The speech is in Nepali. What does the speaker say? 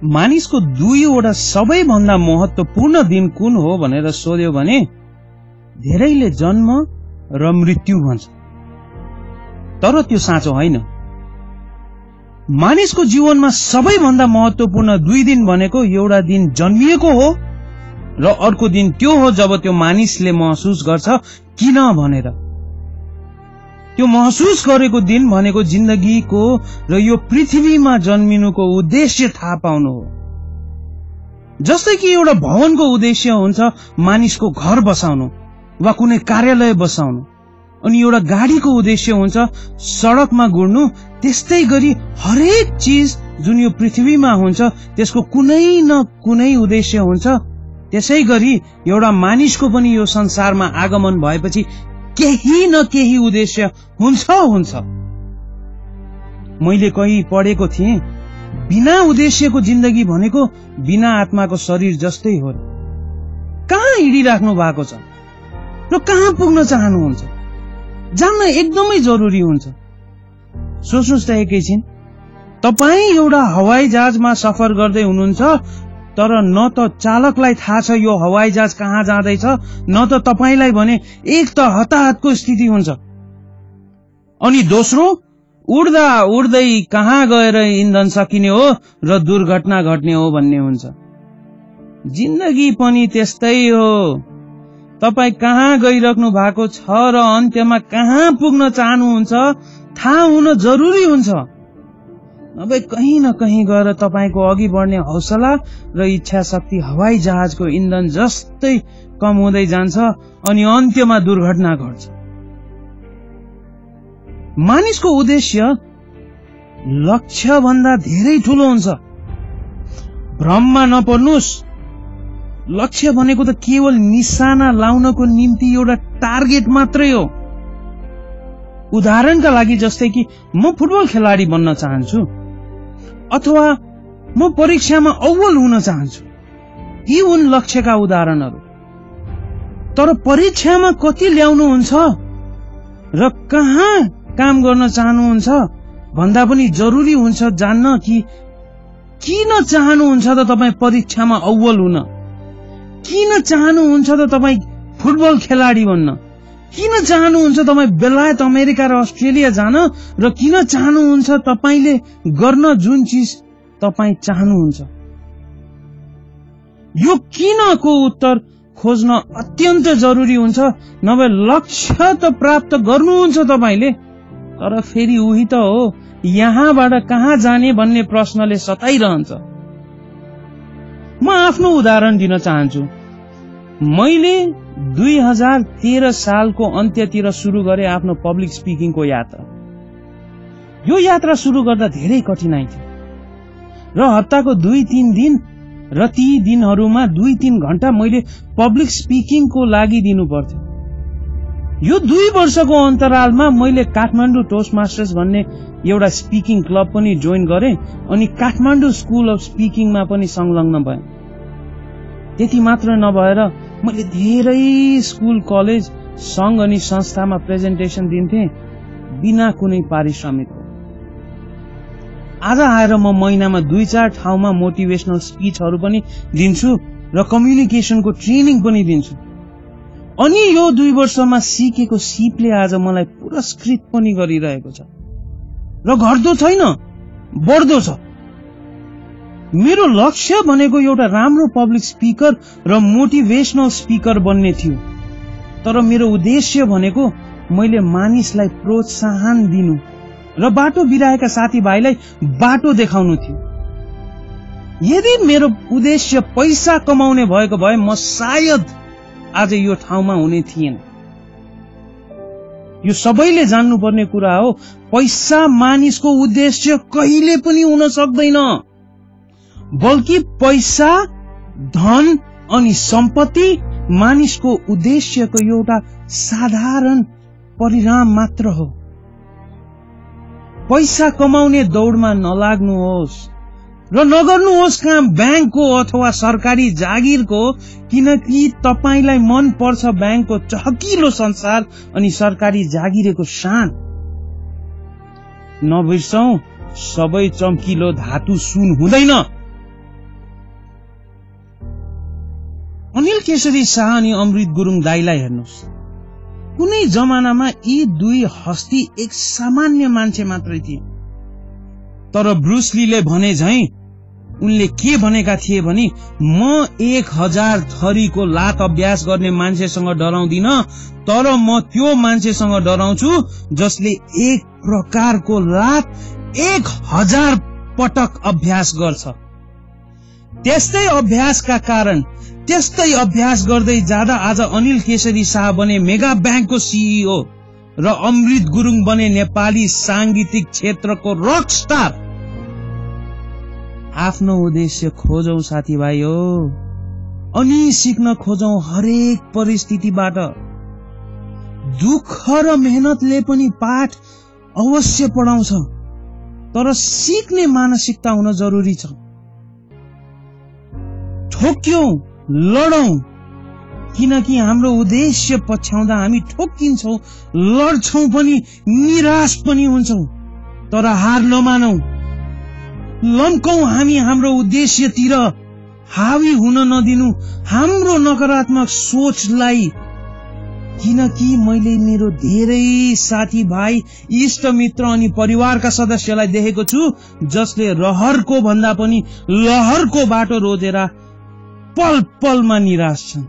मानिसको दुईवटा सबैभन्दा महत्वपूर्ण दिन कुन हो भनेर सोध्यो भने धेरैले जन्म र मृत्यु भन्छ, तर त्यो साँचो होइन। मानिसको जीवनमा सबैभन्दा महत्वपूर्ण दुई दिन भनेको एउटा दिन जन्मिएको हो र अर्को दिन त्यो हो जब त्यो मानिसले महसुस गर्छ किन भनेर। त्यो महसुस गरेको दिन भनेको जिन्दगीको र यो पृथ्वीमा जन्मिनुको उद्देश्य थाहा पाउनु हो। जस्तै कि एउटा भवनको उद्देश्य हुन्छ मानिसको घर बसाउनु वा कुनै कार्यालय बसाउनु, अनि एउटा गाडीको उद्देश्य हुन्छ सडकमा गुड्नु। त्यस्तै गरी हरेक चीज जुन यो पृथ्वीमा हुन्छ त्यसको कुनै न कुनै उद्देश्य हुन्छ। त्यसै गरी एउटा मानिसको पनि यो संसारमा आगमन भएपछि केही न केही उद्देश्य हुन्छ। मैले कहीँ पढेको थिएँ, बिना उद्देश्यको जिन्दगी भनेको बिना आत्माको शरीर जस्तै हो। कहाँ हिँडिराख्नु भएको छ र कहाँ पुग्न चाहनुहुन्छ जान्न एकदमै जरुरी हुन्छ। सोच्नुहोस् त एकैछिन, तपाईँ एउटा हवाई जहाजमा सफर गर्दै हुनुहुन्छ, तर न त चालकलाई थाहा छ यो हवाई जहाज कहाँ जाँदैछ, न त तपाईलाई भने एक त हताहतको स्थिति हुन्छ, अनि दोस्रो उड्दा उड्दै कहाँ गएर इन्धन सकिने हो र दुर्घटना घट्ने हो भन्ने हुन्छ। जिन्दगी पनि त्यस्तै हो। तपाईँ कहाँ गइराख्नु भएको छ र अन्त्यमा कहाँ पुग्न चाहनुहुन्छ थाहा हुन जरुरी हुन्छ। नभए कहीँ न कहीँ गएर तपाईको अघि बढ्ने हौसला र इच्छा शक्ति हवाई जहाजको इन्धन जस्तै कम हुँदै जान्छ अनि अन्त्यमा दुर्घटना घट्छ। मानिसको उद्देश्य लक्ष्य भन्दा धेरै ठूलो हुन्छ। भ्रममा नपर्नुस्। लक्ष्य भनेको त केवल निशाना लाउनको निम्ति एउटा टार्गेट मात्रै हो। उदाहरणका लागि जस्तै कि म फुटबल खेलाडी बन्न चाहन्छु अथवा म परीक्षामा अव्वल हुन चाहन्छु, यी हुन् लक्ष्यका उदाहरणहरू। तर परीक्षामा कति ल्याउनुहुन्छ र कहाँ काम गर्न चाहनुहुन्छ भन्दा पनि जरुरी हुन्छ जान्न कि किन चाहनुहुन्छ त तपाईँ परीक्षामा अव्वल हुन, किन चाहनुहुन्छ त तपाईँ फुटबल खेलाडी बन्न, किन चाहनुहुन्छ तपाईँ बेलायत अमेरिका र अस्ट्रेलिया जान, र किन चाहनुहुन्छ तपाईले गर्न जुन चीज तपाईँ चाहनुहुन्छ। यो किनको उत्तर खोज्न अत्यन्त जरुरी हुन्छ, नभए लक्ष्य त प्राप्त गर्नुहुन्छ तपाईले, तर फेरि उही त हो यहाँबाट कहाँ जाने भन्ने प्रश्नले सताइरहन्छ। म आफ्नो उदाहरण दिन चाहन्छु। मैले 2013 सालको अन्त्यतिर सुरु गरे आफ्नो पब्लिक स्पिकिङको यात्रा। यो यात्रा सुरु गर्दा धेरै कठिनाइ थियो र हप्ताको 2-3 दिन र ती दिनहरूमा 2-3 घण्टा मैले पब्लिक स्पिकिङको लागि दिनु पर्थ्यो। यो 2 वर्षको अन्तरालमा मैले काठमाडौँ टोस्ट मास्टर्स भन्ने एउटा स्पिकिङ क्लब पनि जोइन गरे अनि काठमाडौँ स्कुल अफ स्पिकिङमा पनि संलग्न भए। त्यति मात्र नभएर मैले धेरै स्कुल, कलेज, संघ अनि संस्थामा प्रेजेन्टेसन दिन्थे बिना कुनै पारिश्रमिकको। आज आएर म महिनामा 2-4 ठाउँमा मोटिभेशनल स्पिचहरू पनि दिन्छु र कम्युनिकेसनको ट्रेनिङ पनि दिन्छु। अनि यो 2 वर्षमा सिकेको सिपले आज मलाई पुरस्कृत पनि गरिरहेको छ र घट्दो छैन, बढ्दो छ। मेरो लक्ष्य भनेको एउटा राम्रो पब्लिक स्पिकर र मोटिभेशनल स्पिकर बन्ने थियो, तर मेरो उद्देश्य भनेको मैले मानिसलाई प्रोत्साहन दिनु र बाटो बिराएका साथीभाइलाई बाटो देखाउनु थियो। यदि मेरो उद्देश्य पैसा कमाउने भएको भए म सायद आज यो ठाउँमा हुने थिएन। यो सबैले जान्नुपर्ने कुरा हो, पैसा मानिसको उद्देश्य कहिले पनि हुन सक्दैन, बल्कि पैसा, धन अनि सम्पत्ति मानिसको उद्देश्यको एउटा साधारण परिणाम मात्र हो। पैसा कमाउने दौडमा नलाग्नुहोस् र नगर्नुहोस् काम ब्याङ्कको अथवा सरकारी जागिरको, किनकि तपाईलाई मन पर्छ ब्याङ्कको चहकिलो संसार अनि सरकारी जागिरको शान। नबिर्सौं, सबै चम्किलो धातु सुन हुँदैन। केशरी शाह अनि अमृत गुरुङ दाइलाई हेर्नुहोस्। कुनै जमानामा यी दुई हस्ती एक सामान्य मान्छे मात्रै थिए, तर ब्रुस लीले भने झैं उनले के भनेका थिए भने म 1000 थरीको लात अभ्यास गर्ने मान्छेसँग डराउँदिन, तर म त्यो मान्छेसँग डराउँछु जसले एक प्रकारको लात 1000 पटक अभ्यास गर्छ। त्यस्तै अभ्यासका कारण त्यस्तै अभ्यास गर्दै जाँदा आज अनिल केशरी शाह बने मेगा ब्याङ्कको सीईओ र अमृत गुरुङ बने नेपाली सांगीतिक क्षेत्रको रक स्टार। आफ्नो उद्देश्य खोजौं साथीभाइ हो, अनि सिक्न खोजौं हरेक परिस्थितिबाट। दुःख र मेहनतले पनि पाठ अवश्य पढाउँछ, तर सिक्ने मानसिकता हुन जरुरी छ। ठोक्यौं, लडौं, किनकि हाम्रो उद्देश्य पछ्याउँदा हामी ठोक्किन्छौं, लड्छौं पनि, निराश पनि हुन्छौं, तर हार नमानौं। लम्कौं हामी हाम्रो उद्देश्यतिर, हावी हुन नदिनु हाम्रो नकारात्मक सोचलाई। किनकि मैले मेरो धेरै साथीभाइ, इष्टमित्र अनि परिवारका सदस्यलाई देखेको छु जसले रहरको भन्दा पनि लहरको बाटो रोजेर पल पलमा निराश छन्।